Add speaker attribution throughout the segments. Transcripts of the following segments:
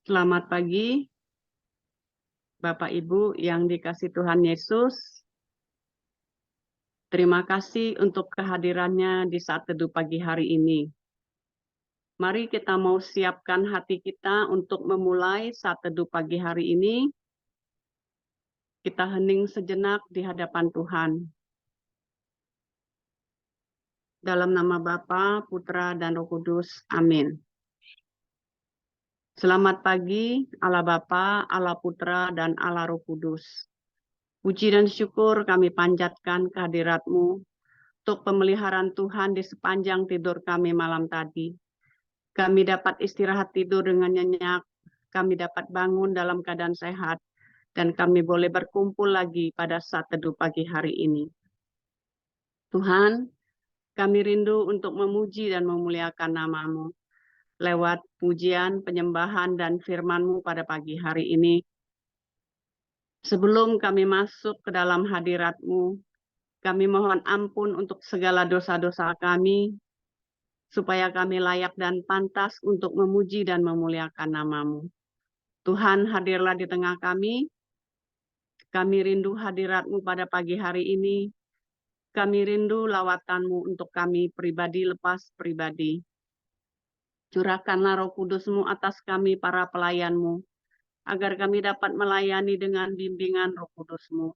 Speaker 1: Selamat pagi, Bapak Ibu yang dikasihi Tuhan Yesus. Terima kasih untuk kehadirannya di saat teduh pagi hari ini. Mari kita mau siapkan hati kita untuk memulai saat teduh pagi hari ini. Kita hening sejenak di hadapan Tuhan. Dalam nama Bapa, Putra, dan Roh Kudus. Amin. Selamat pagi, Allah Bapa, Allah Putra, dan Allah Roh Kudus. Puji dan syukur kami panjatkan kehadirat-Mu untuk pemeliharaan Tuhan di sepanjang tidur kami malam tadi. Kami dapat istirahat tidur dengan nyenyak, kami dapat bangun dalam keadaan sehat, dan kami boleh berkumpul lagi pada saat teduh pagi hari ini. Tuhan, kami rindu untuk memuji dan memuliakan nama-Mu lewat pujian, penyembahan, dan firman-Mu pada pagi hari ini. Sebelum kami masuk ke dalam hadirat-Mu, kami mohon ampun untuk segala dosa-dosa kami, supaya kami layak dan pantas untuk memuji dan memuliakan nama-Mu. Tuhan, hadirlah di tengah kami. Kami rindu hadirat-Mu pada pagi hari ini. Kami rindu lawatan-Mu untuk kami pribadi lepas pribadi. Curahkanlah Roh Kudus-Mu atas kami para pelayan-Mu, agar kami dapat melayani dengan bimbingan Roh Kudus-Mu.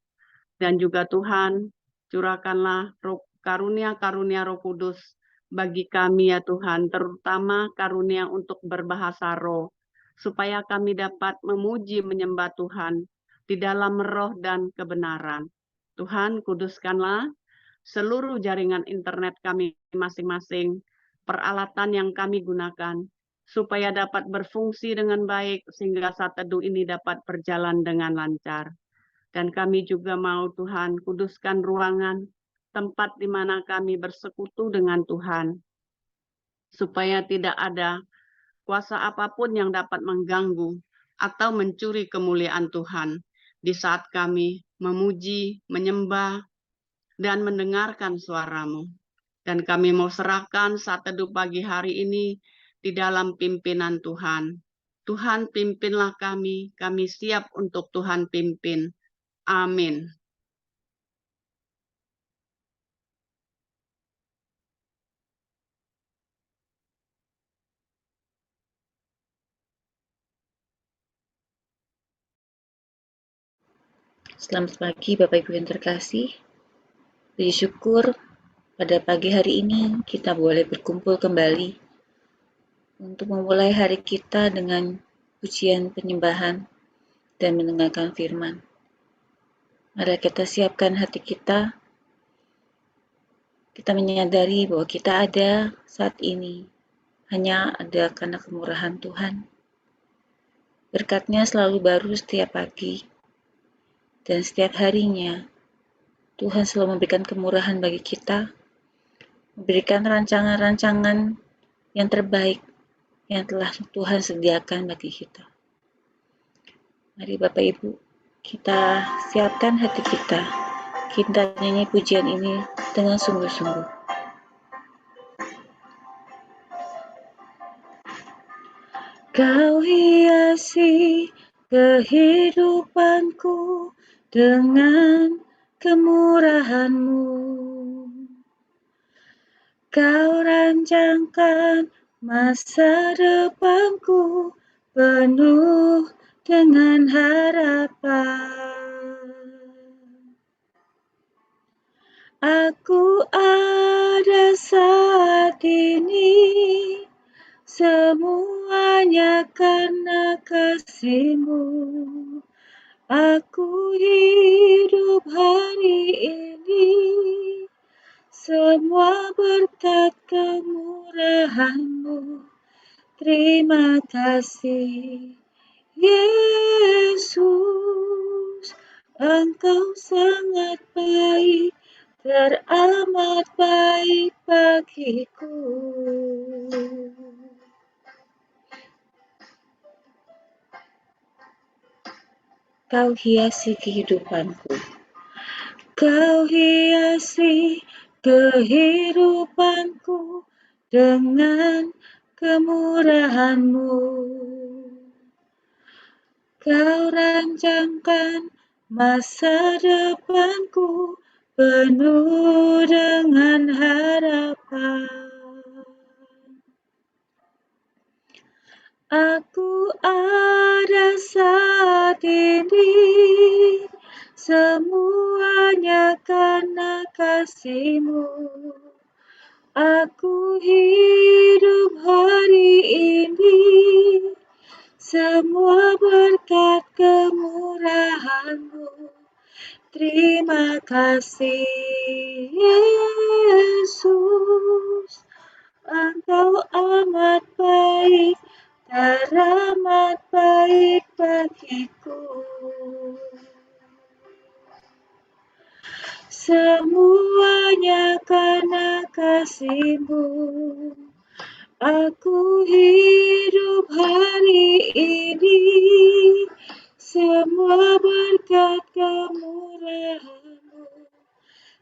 Speaker 1: Dan juga Tuhan, curahkanlah karunia-karunia Roh Kudus bagi kami ya Tuhan, terutama karunia untuk berbahasa roh, supaya kami dapat memuji menyembah Tuhan di dalam roh dan kebenaran. Tuhan, kuduskanlah seluruh jaringan internet kami masing-masing, peralatan yang kami gunakan, supaya dapat berfungsi dengan baik, sehingga saat teduh ini dapat berjalan dengan lancar. Dan kami juga mau Tuhan kuduskan ruangan, tempat di mana kami bersekutu dengan Tuhan, supaya tidak ada kuasa apapun yang dapat mengganggu atau mencuri kemuliaan Tuhan di saat kami memuji, menyembah, dan mendengarkan suara-Mu. Dan kami mau serahkan saat teduh pagi hari ini di dalam pimpinan Tuhan. Tuhan pimpinlah kami siap untuk Tuhan pimpin. Amin.
Speaker 2: Selamat pagi Bapak Ibu yang terkasih. Puji syukur pada pagi hari ini kita boleh berkumpul kembali untuk memulai hari kita dengan pujian penyembahan dan mendengarkan firman. Mari kita siapkan hati kita. Kita menyadari bahwa kita ada saat ini hanya ada karena kemurahan Tuhan. Berkat-Nya selalu baru setiap pagi dan setiap harinya. Tuhan selalu memberikan kemurahan bagi kita, memberikan rancangan-rancangan yang terbaik yang telah Tuhan sediakan bagi kita. Mari Bapak Ibu, kita siapkan hati kita. Kita nyanyi pujian ini dengan sungguh-sungguh. Kau hiasi kehidupanku dengan kemurahan-Mu. Kau rancangkan masa depanku penuh dengan harapan. Aku ada saat ini, semuanya karena kasih-Mu. Aku hidup hari ini, semua berkat kemurahan-Mu. Terima kasih, Yesus, Engkau sangat baik, teramat baik bagiku. Kau hiasi kehidupanku. Kau hiasi kehidupanku dengan kemurahan-Mu. Kau rancangkan masa depanku penuh dengan harapan. Aku ada saat ini, semuanya karena kasih-Mu. Aku hidup hari ini, semua berkat kemurahan-Mu. Terima kasih Yesus, Engkau amat baik, teramat baik bagiku. Semuanya karena kasih-Mu. Aku hidup hari ini, semua berkat kemurahan-Mu.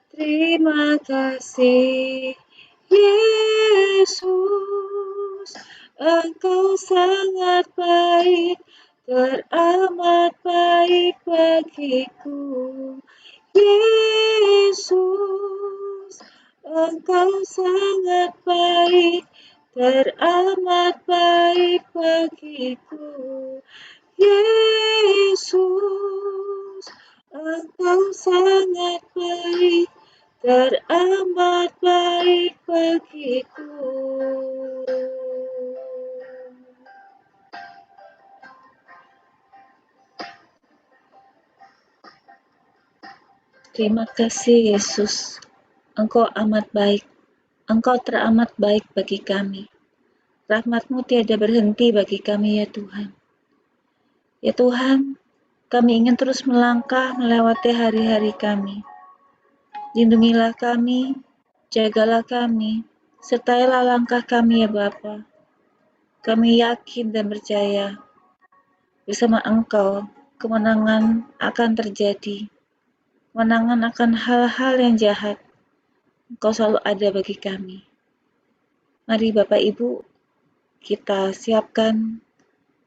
Speaker 2: Terima kasih Yesus, Engkau sangat baik, teramat baik bagiku. Yesus, Engkau sangat baik, teramat baik bagiku. Yesus, Engkau sangat baik, teramat baik bagiku. Terima kasih Yesus, Engkau amat baik, Engkau teramat baik bagi kami. Rahmat-Mu tiada berhenti bagi kami ya Tuhan. Ya Tuhan, kami ingin terus melangkah melewati hari-hari kami. Lindungilah kami, jagalah kami, sertailah langkah kami ya Bapa. Kami yakin dan percaya bersama Engkau kemenangan akan terjadi. Kemenangan akan hal-hal yang jahat. Engkau selalu ada bagi kami. Mari Bapak Ibu, kita siapkan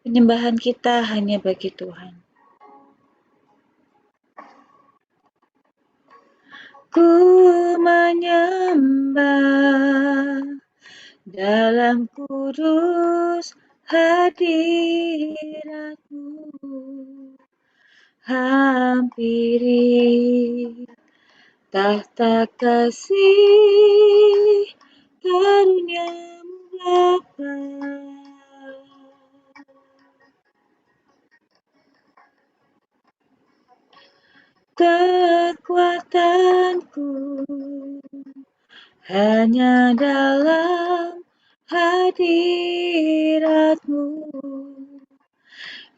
Speaker 2: penyembahan kita hanya bagi Tuhan. Ku menyembah dalam kudus hadirat-Mu, hampiri tahta kasih karunia-Mu Bapa. Kekuatanku hanya dalam hadirat-Mu,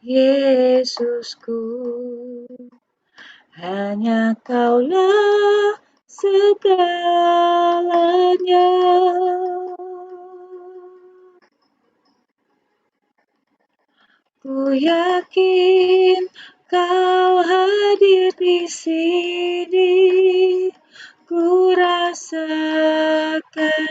Speaker 2: Yesusku. Hanya Kaulah segalanya. Ku yakin Kau hadir di sini. Ku rasakan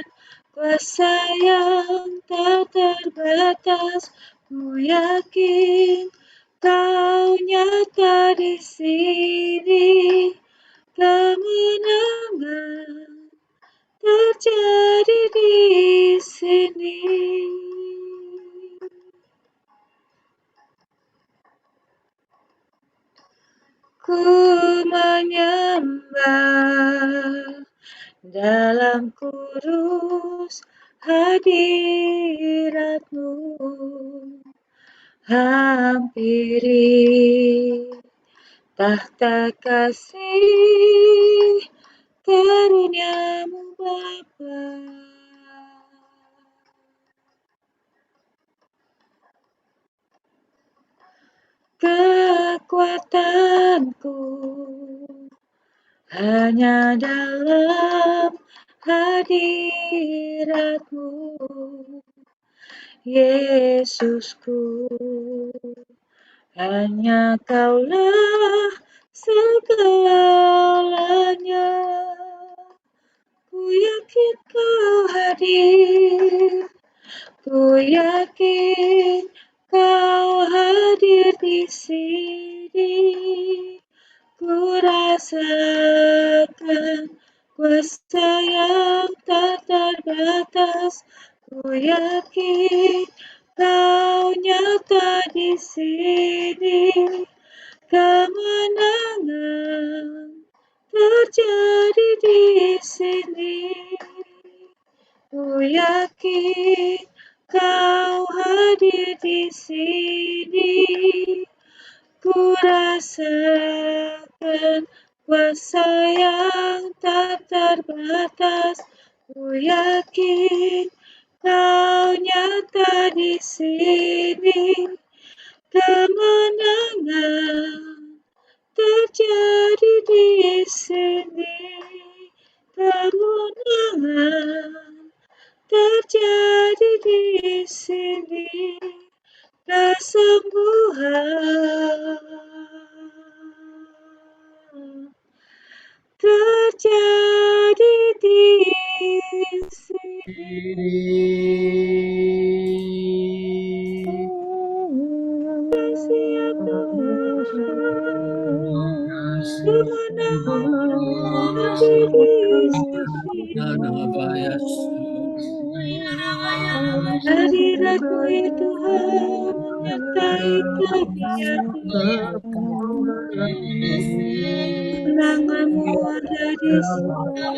Speaker 2: kuasa yang tak terbatas. Ku yakin Kau nyata di sini. Kemenangan terjadi di sini. Ku menyembah dalam kudus hadirat-Mu, hampiri tahta kasih karunia-Mu Bapa. Kekuatanku hanya dalam hadirat-Mu, Yesusku. Hanya Kaulah segalanya. Ku yakin Kau hadir, ku yakin Kau hadir di sini, ku rasakan kuasa yang tak terbatas. Ku yakin kau nyata di sini, kemenangan terjadi di sini. Ku yakin kau hadir di sini, ku rasakan kuasa yang tak terbatas. Ku yakin kau nyata di sini, kemenangan terjadi di sini, kemenangan terjadi di sini, kesembuhan terjadi di sini. Kasih ya Tuhan, kemenangan ada di sini. Hadiratmu ya Tuhan, menyertai kami ya Tuhan. Kemenanganmu ada di sini.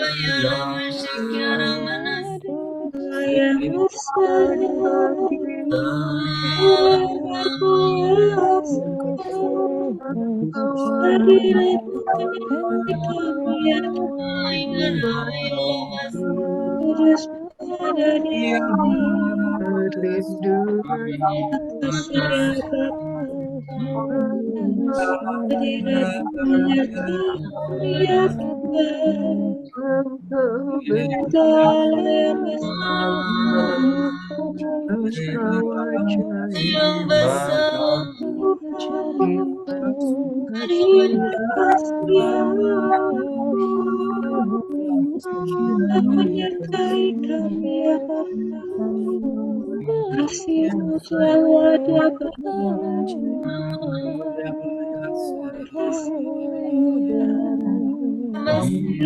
Speaker 2: Allah yang besar, Allah yang berkuasa. Hadiratmu menyertai kami ya Tuhan. Kudusmu ada di sini. Kasih ya Bapa, hadiratmu menyertai kami ya Tuhan. Engkau Allah yang besar, kasih ya Allah menyertai kami ya Bapa. Kasih-Mu selalu ada Bapa. Kasih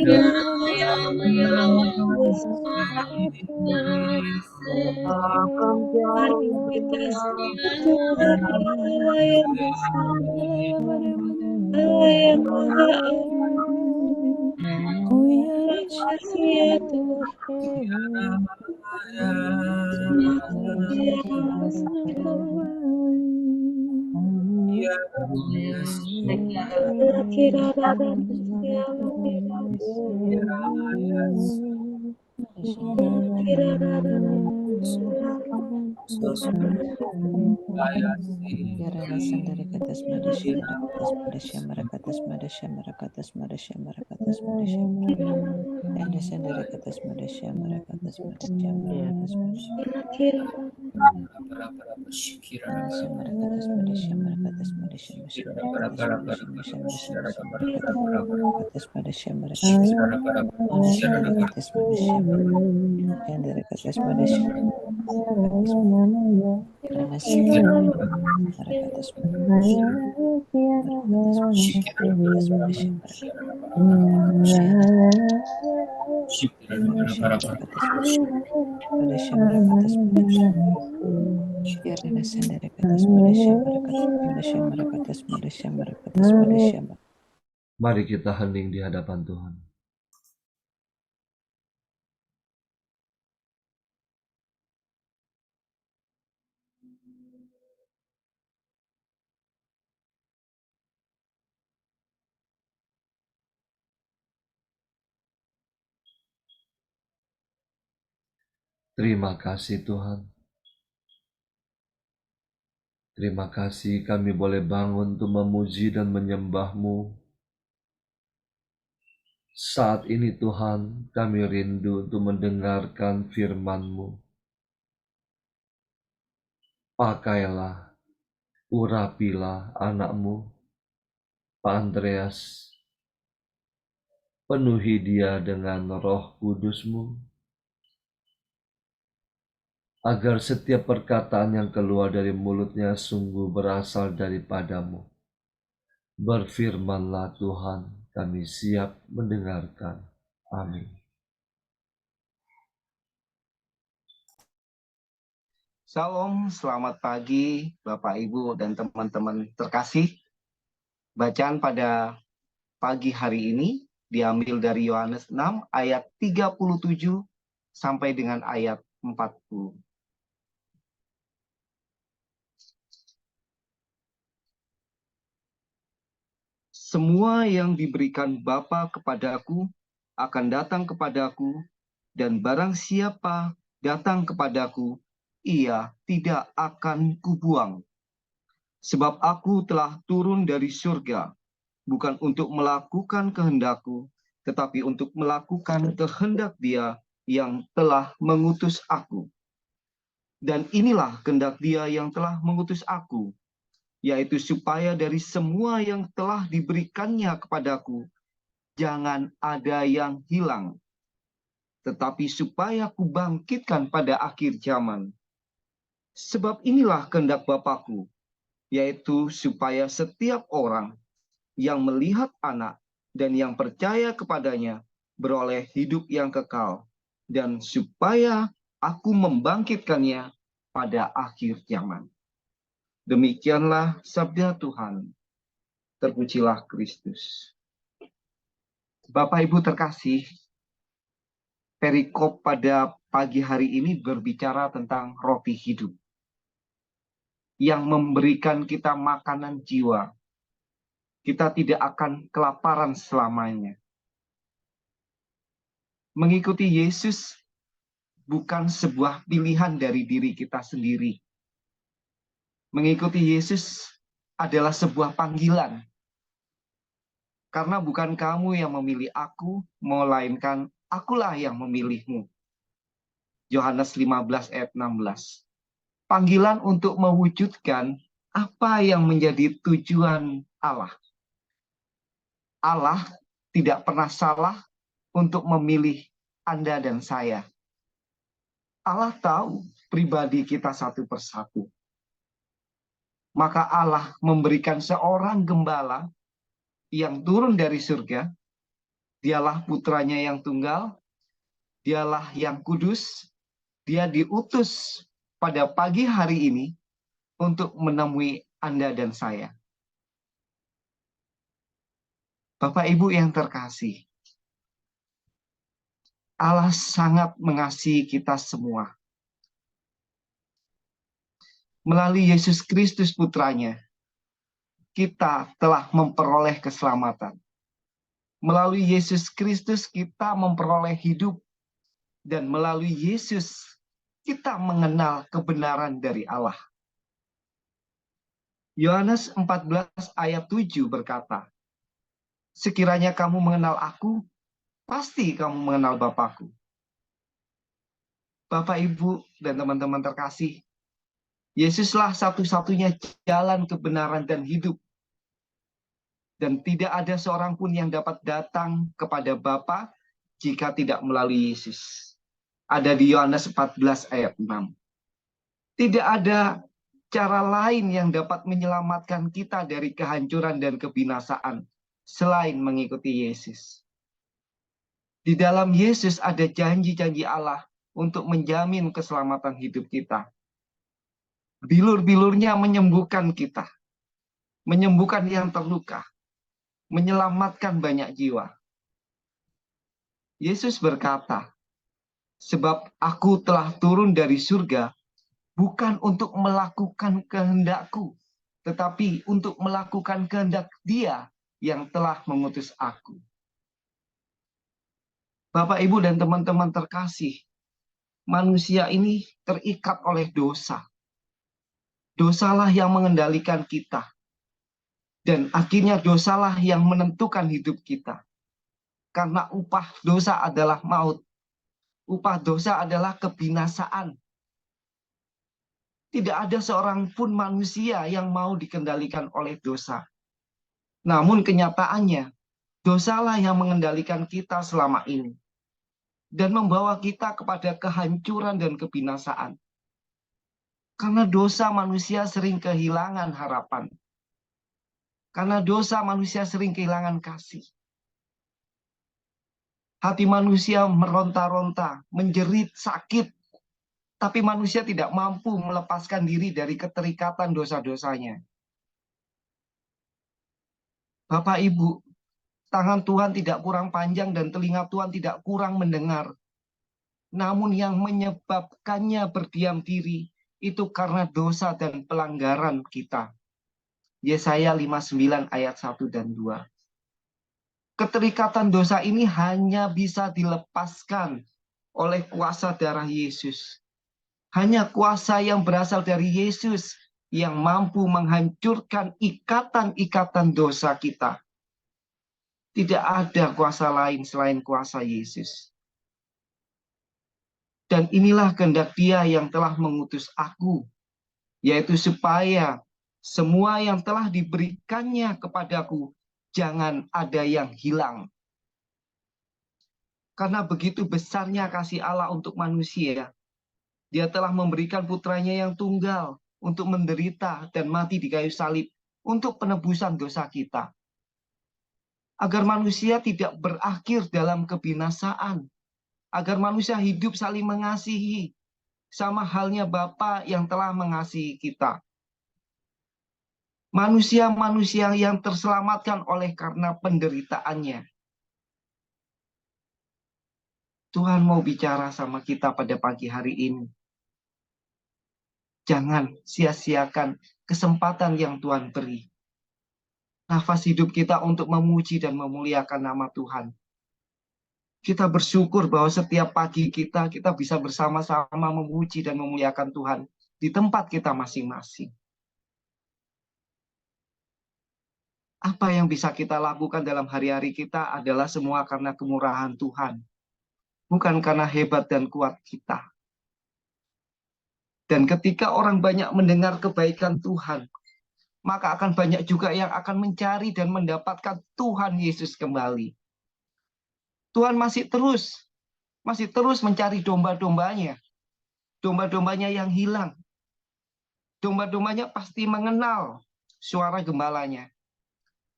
Speaker 2: ya Allah yang besar. Mari kita sembah Tuhan ya Allah yang besar, Allah yang maha agung. Terima kasih ya Tuhan. Terima kasih ya besar. Kira rada ya kira rada
Speaker 3: Yarara sandara katas madasya marakatas madasya marakatas madasya marakatas madasya marakatas madasya yanda sandara katas madasya marakatas madasya marakatas madasya
Speaker 2: kira
Speaker 3: madasya marakatas madasya marakatas madasya madasya marakatas madasya madasya madasya madasya marakatas marakatas madasya marakatas madasya marakatas madasya yanda katas madasya karena sandara marakatas madasya marakatas madasya marakatas madasya marakatas Shandarakatas Madasya Marakatas Madasya Yarana Sandarakatas Madasya Marakatas Madasya Marakatas Madasya Marakatas Madasya
Speaker 4: Mari kita hening di hadapan Tuhan. Terima kasih Tuhan. Terima kasih kami boleh bangun untuk memuji dan menyembah-Mu. Saat ini Tuhan, kami rindu untuk mendengarkan firman-Mu. Pakailah, urapilah anak-Mu, Pak Andreas. Penuhi dia dengan Roh Kudus-Mu. agar setiap perkataan yang keluar dari mulutnya sungguh berasal daripadamu. Berfirmanlah Tuhan, kami siap mendengarkan. Amin.
Speaker 5: Salam, selamat pagi Bapak, Ibu, dan teman-teman terkasih. Bacaan pada pagi hari ini diambil dari Yohanes 6 ayat 37 sampai dengan ayat 40. Semua yang diberikan Bapa kepadaku akan datang kepadaku, dan barang siapa datang kepadaku, ia tidak akan kubuang. Sebab aku telah turun dari surga, bukan untuk melakukan kehendakku, tetapi untuk melakukan kehendak Dia yang telah mengutus aku. Dan inilah kehendak Dia yang telah mengutus aku, yaitu supaya dari semua yang telah diberikannya kepadaku, jangan ada yang hilang, tetapi supaya kubangkitkan pada akhir zaman. Sebab inilah kehendak Bapakku, yaitu supaya setiap orang yang melihat Anak dan yang percaya kepadanya beroleh hidup yang kekal, dan supaya aku membangkitkannya pada akhir zaman. Demikianlah sabda Tuhan. Terpujilah Kristus. Bapak Ibu terkasih, perikop pada pagi hari ini berbicara tentang roti hidup yang memberikan kita makanan jiwa. Kita tidak akan kelaparan selamanya. Mengikuti Yesus bukan sebuah pilihan dari diri kita sendiri. Mengikuti Yesus adalah sebuah panggilan. Karena bukan kamu yang memilih aku, melainkan akulah yang memilihmu. Yohanes 15 ayat 16. Panggilan untuk mewujudkan apa yang menjadi tujuan Allah. Allah tidak pernah salah untuk memilih Anda dan saya. Allah tahu pribadi kita satu persatu. Maka Allah memberikan seorang gembala yang turun dari surga. Dialah putranya yang tunggal. Dialah yang kudus. Dia diutus pada pagi hari ini untuk menemui Anda dan saya. Bapak Ibu yang terkasih, Allah sangat mengasihi kita semua. Melalui Yesus Kristus putranya, kita telah memperoleh keselamatan. Melalui Yesus Kristus kita memperoleh hidup. Dan melalui Yesus kita mengenal kebenaran dari Allah. Yohanes 14 ayat 7 berkata, sekiranya kamu mengenal aku, pasti kamu mengenal Bapakku. Bapak, Ibu, dan teman-teman terkasih, Yesuslah satu-satunya jalan kebenaran dan hidup. Dan tidak ada seorang pun yang dapat datang kepada Bapa jika tidak melalui Yesus. Ada di Yohanes 14 ayat 6. Tidak ada cara lain yang dapat menyelamatkan kita dari kehancuran dan kebinasaan selain mengikuti Yesus. Di dalam Yesus ada janji-janji Allah untuk menjamin keselamatan hidup kita. Bilur-bilurnya menyembuhkan kita, menyembuhkan yang terluka, menyelamatkan banyak jiwa. Yesus berkata, sebab aku telah turun dari surga bukan untuk melakukan kehendakku, tetapi untuk melakukan kehendak Dia yang telah mengutus aku. Bapak, Ibu, dan teman-teman terkasih, manusia ini terikat oleh dosa. Dosalah yang mengendalikan kita. Dan akhirnya dosalah yang menentukan hidup kita. Karena upah dosa adalah maut. Upah dosa adalah kebinasaan. Tidak ada seorang pun manusia yang mau dikendalikan oleh dosa. Namun kenyataannya, dosalah yang mengendalikan kita selama ini. Dan membawa kita kepada kehancuran dan kebinasaan. Karena dosa manusia sering kehilangan harapan. Karena dosa manusia sering kehilangan kasih. Hati manusia meronta-ronta, menjerit, sakit. Tapi manusia tidak mampu melepaskan diri dari keterikatan dosa-dosanya. Bapak Ibu, tangan Tuhan tidak kurang panjang dan telinga Tuhan tidak kurang mendengar. Namun yang menyebabkannya berdiam diri itu karena dosa dan pelanggaran kita. Yesaya 59 ayat 1 dan 2. Keterikatan dosa ini hanya bisa dilepaskan oleh kuasa darah Yesus. Hanya kuasa yang berasal dari Yesus yang mampu menghancurkan ikatan-ikatan dosa kita. Tidak ada kuasa lain selain kuasa Yesus. Dan inilah kehendak Dia yang telah mengutus aku, yaitu supaya semua yang telah diberikannya kepadaku jangan ada yang hilang. Karena begitu besarnya kasih Allah untuk manusia, Dia telah memberikan putranya yang tunggal untuk menderita dan mati di kayu salib untuk penebusan dosa kita. Agar manusia tidak berakhir dalam kebinasaan. Agar manusia hidup saling mengasihi. Sama halnya Bapa yang telah mengasihi kita. Manusia-manusia yang terselamatkan oleh karena penderitaannya. Tuhan mau bicara sama kita pada pagi hari ini. Jangan sia-siakan kesempatan yang Tuhan beri. Nafas hidup kita untuk memuji dan memuliakan nama Tuhan. Kita bersyukur bahwa setiap pagi kita bisa bersama-sama memuji dan memuliakan Tuhan di tempat kita masing-masing. Apa yang bisa kita lakukan dalam hari-hari kita adalah semua karena kemurahan Tuhan. Bukan karena hebat dan kuat kita. Dan ketika orang banyak mendengar kebaikan Tuhan, maka akan banyak juga yang akan mencari dan mendapatkan Tuhan Yesus kembali. Tuhan masih terus mencari domba-dombanya. Domba-dombanya yang hilang. Domba-dombanya pasti mengenal suara gembalanya.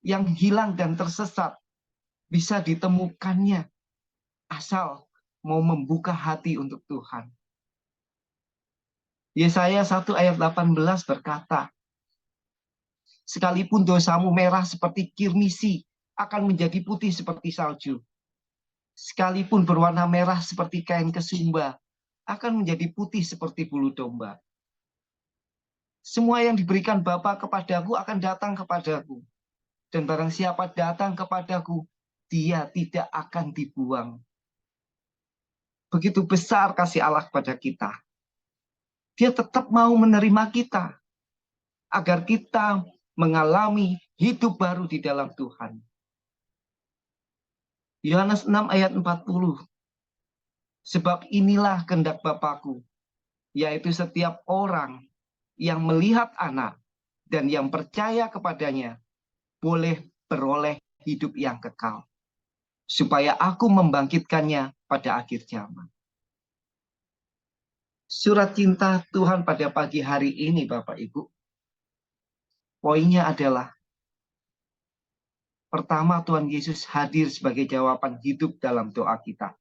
Speaker 5: Yang hilang dan tersesat bisa ditemukannya asal mau membuka hati untuk Tuhan. Yesaya 1 ayat 18 berkata, sekalipun dosamu merah seperti kirmisi, akan menjadi putih seperti salju. Sekalipun berwarna merah seperti kain kesumba, akan menjadi putih seperti bulu domba. Semua yang diberikan Bapa kepadaku akan datang kepadaku. Dan barang siapa datang kepadaku, dia tidak akan dibuang. Begitu besar kasih Allah kepada kita. Dia tetap mau menerima kita. Agar kita mengalami hidup baru di dalam Tuhan. Yohanes 6 ayat 40. Sebab inilah kehendak Bapa-Ku, yaitu setiap orang yang melihat Anak dan yang percaya kepadanya boleh beroleh hidup yang kekal. Supaya aku membangkitkannya pada akhir zaman. Surat cinta Tuhan pada pagi hari ini, Bapak Ibu. Poinnya adalah, pertama, Tuhan Yesus hadir sebagai jawaban hidup dalam doa kita.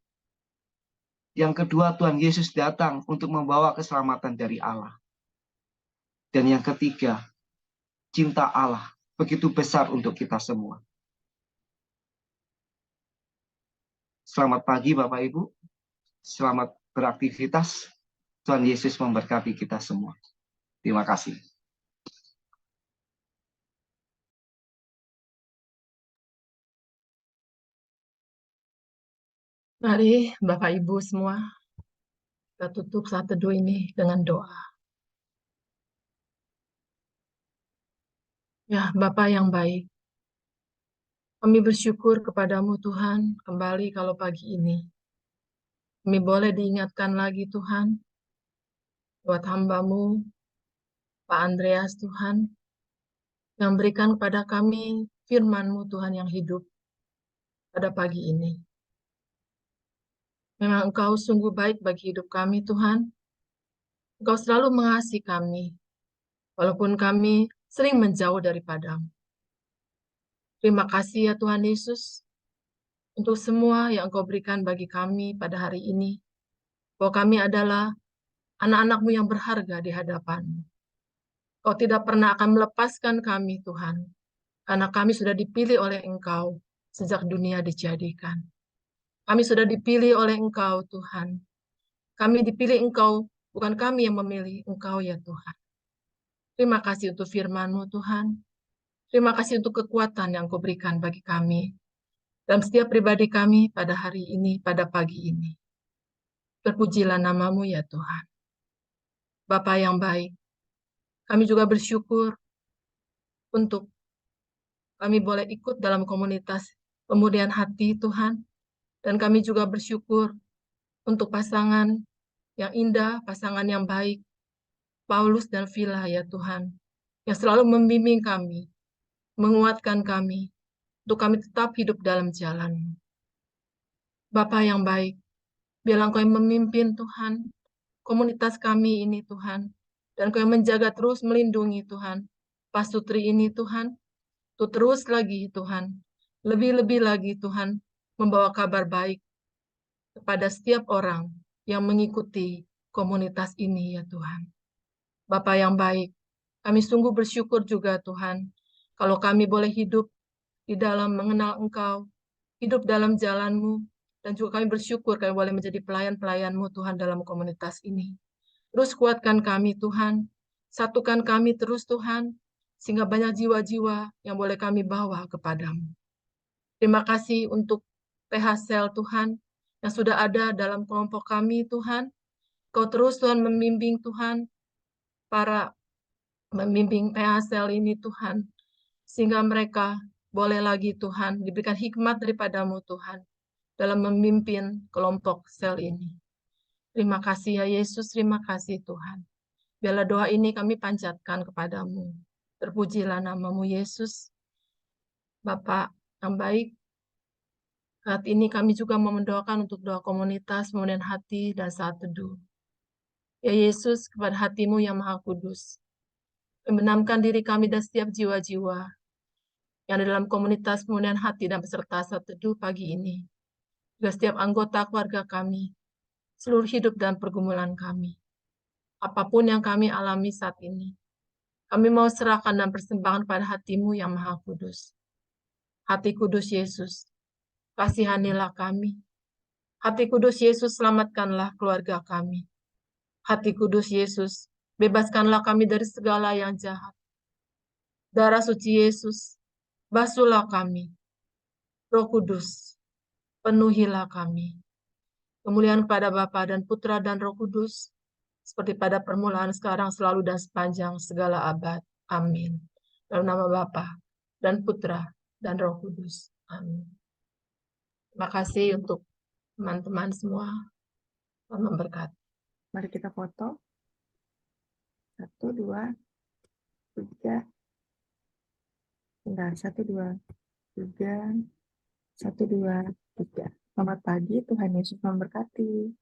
Speaker 5: Yang kedua, Tuhan Yesus datang untuk membawa keselamatan dari Allah. Dan yang ketiga, cinta Allah begitu besar untuk kita semua. Selamat pagi Bapak Ibu. Selamat beraktivitas. Tuhan Yesus memberkati kita semua. Terima kasih.
Speaker 6: Mari Bapak Ibu semua, kita tutup saat teduh ini dengan doa. Ya Bapa yang baik, kami bersyukur kepadamu Tuhan kembali kalau pagi ini. Kami boleh diingatkan lagi Tuhan, buat hamba-Mu, Pak Andreas Tuhan, yang berikan kepada kami firman-Mu Tuhan yang hidup pada pagi ini. Memang Engkau sungguh baik bagi hidup kami Tuhan. Engkau selalu mengasihi kami, walaupun kami sering menjauh daripadamu. Terima kasih ya Tuhan Yesus, untuk semua yang Engkau berikan bagi kami pada hari ini, bahwa kami adalah anak-anak-Mu yang berharga di hadapan-Mu. Kau tidak pernah akan melepaskan kami, Tuhan, karena kami sudah dipilih oleh Engkau sejak dunia dijadikan. Kami sudah dipilih oleh Engkau, Tuhan. Kami dipilih Engkau, bukan kami yang memilih Engkau, ya Tuhan. Terima kasih untuk firman-Mu, Tuhan. Terima kasih untuk kekuatan yang Kau berikan bagi kami, dalam setiap pribadi kami pada hari ini, pada pagi ini. Terpujilah nama-Mu, ya Tuhan. Bapa yang baik, kami juga bersyukur untuk kami boleh ikut dalam komunitas pemulihan hati, Tuhan. Dan kami juga bersyukur untuk pasangan yang indah, pasangan yang baik, Paulus dan Vila, ya Tuhan, yang selalu membimbing kami, menguatkan kami, untuk kami tetap hidup dalam jalan. Bapa yang baik, biarlah Engkau yang memimpin, Tuhan, komunitas kami ini, Tuhan, dan Engkau yang menjaga terus melindungi, Tuhan, Pasutri ini, Tuhan, untuk terus lagi, Tuhan, lebih-lebih lagi, Tuhan, membawa kabar baik kepada setiap orang yang mengikuti komunitas ini, ya Tuhan. Bapa yang baik, kami sungguh bersyukur juga, Tuhan, kalau kami boleh hidup di dalam mengenal Engkau, hidup dalam jalan-Mu, dan juga kami bersyukur kami boleh menjadi pelayan-pelayan-Mu, Tuhan, dalam komunitas ini. Terus kuatkan kami, Tuhan. Satukan kami terus, Tuhan, sehingga banyak jiwa-jiwa yang boleh kami bawa kepadamu. Terima kasih untuk PH Sel, Tuhan, yang sudah ada dalam kelompok kami, Tuhan. Kau terus, Tuhan, membimbing, Tuhan, membimbing PH Sel ini, Tuhan, sehingga mereka boleh lagi, Tuhan, diberikan hikmat daripadamu, Tuhan, dalam memimpin kelompok sel ini. Terima kasih ya Yesus, terima kasih Tuhan. Biarlah doa ini kami panjatkan kepadamu. Terpujilah namamu Yesus. Bapak yang baik, saat ini kami juga mau mendoakan untuk doa komunitas, kemudian hati, dan saat teduh. Ya Yesus, kepada hatimu yang maha kudus, membenamkan diri kami dan setiap jiwa-jiwa yang ada dalam komunitas kemudian hati dan peserta saat teduh pagi ini. Juga setiap anggota keluarga kami, seluruh hidup dan pergumulan kami. Apapun yang kami alami saat ini, kami mau serahkan dan persembahkan pada hatimu yang maha kudus. Hati kudus Yesus, kasihanilah kami. Hati kudus Yesus, selamatkanlah keluarga kami. Hati kudus Yesus, bebaskanlah kami dari segala yang jahat. Darah suci Yesus, basuhlah kami. Roh Kudus, penuhilah kami. Kemuliaan kepada Bapa dan Putra dan Roh Kudus, seperti pada permulaan, sekarang, selalu, dan sepanjang segala abad. Amin. Dalam nama Bapa dan Putra dan Roh Kudus. Amin. Terima kasih untuk teman-teman semua. Tuhan memberkati.
Speaker 3: Mari kita foto. 1, 2, 3. Bentar, 1, 2, 3. 1, 2, 3. Selamat pagi, Tuhan Yesus memberkati.